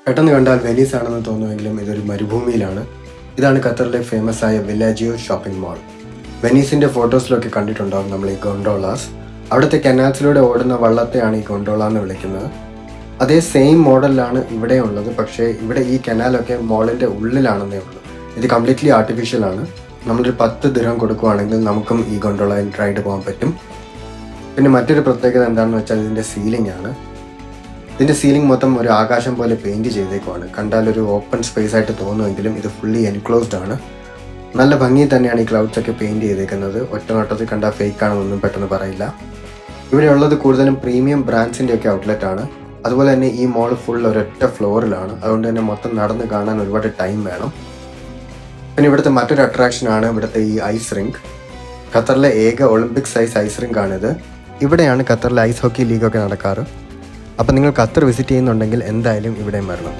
പെട്ടെന്ന് കണ്ടാൽ വെനീസ് ആണെന്ന് തോന്നുമെങ്കിലും ഇതൊരു മരുഭൂമിയിലാണ്. ഇതാണ് ഖത്തറിലെ ഫേമസ് ആയ വില്ലാജിയോ ഷോപ്പിംഗ് മാൾ. വെനീസിൻ്റെ ഫോട്ടോസിലൊക്കെ കണ്ടിട്ടുണ്ടാകും നമ്മൾ ഈ ഗോണ്ടോളാസ്. അവിടുത്തെ കനാൽസിലൂടെ ഓടുന്ന വള്ളത്തെയാണ് ഈ ഗോണ്ടോള എന്ന് വിളിക്കുന്നത്. അതേ സെയിം മോഡലിലാണ് ഇവിടെ ഉള്ളത്. പക്ഷേ ഇവിടെ ഈ കനാലൊക്കെ മോളിൻ്റെ ഉള്ളിലാണെന്നേ ഉള്ളൂ. ഇത് കംപ്ലീറ്റ്ലി ആർട്ടിഫിഷ്യൽ ആണ്. നമ്മളൊരു 10 ദിർഹം കൊടുക്കുകയാണെങ്കിൽ നമുക്കും ഈ ഗോണ്ടോളയിൽ റൈഡ് പോകാൻ പറ്റും. പിന്നെ മറ്റൊരു പ്രത്യേകത എന്താണെന്ന് വെച്ചാൽ ഇതിൻ്റെ സീലിംഗ് ആണ്. ഇതിൻ്റെ സീലിംഗ് മൊത്തം ഒരു ആകാശം പോലെ പെയിൻറ് ചെയ്തേക്കുവാണ്. കണ്ടാൽ ഒരു ഓപ്പൺ സ്പേസ് ആയിട്ട് തോന്നുമെങ്കിലും ഇത് ഫുള്ളി എൻക്ലോസ്ഡ് ആണ്. നല്ല ഭംഗി തന്നെയാണ് ഈ ക്ലൗഡ്സ് ഒക്കെ പെയിൻറ് ചെയ്തേക്കുന്നത്. ഒറ്റ നോട്ടത്തിൽ കണ്ടാൽ ഫേക്ക് ആണെന്നൊന്നും പെട്ടെന്ന് പറയില്ല. ഇവിടെ ഉള്ളത് കൂടുതലും പ്രീമിയം ബ്രാൻഡ്സിൻ്റെ ഒക്കെ ഔട്ട്ലെറ്റ് ആണ്. അതുപോലെ തന്നെ ഈ മോൾ ഫുൾ ഒരൊറ്റ ഫ്ലോറിലാണ്. അതുകൊണ്ട് തന്നെ മൊത്തം നടന്ന് കാണാൻ ഒരുപാട് ടൈം വേണം. പിന്നെ ഇവിടുത്തെ മറ്റൊരു അട്രാക്ഷനാണ് ഇവിടുത്തെ ഈ ഐസ് റിങ്ക്. ഖത്തറിലെ ഏക ഒളിമ്പിക് സൈസ് ഐസ് റിങ്ക് ആണിത്. ഇവിടെയാണ് ഖത്തറിലെ ഐസ് ഹോക്കി ലീഗൊക്കെ നടക്കാറ്. അപ്പോൾ നിങ്ങൾ ഖത്തർ വിസിറ്റ് ചെയ്യുന്നുണ്ടെങ്കിൽ എന്തായാലും ഇവിടെയും വരണം.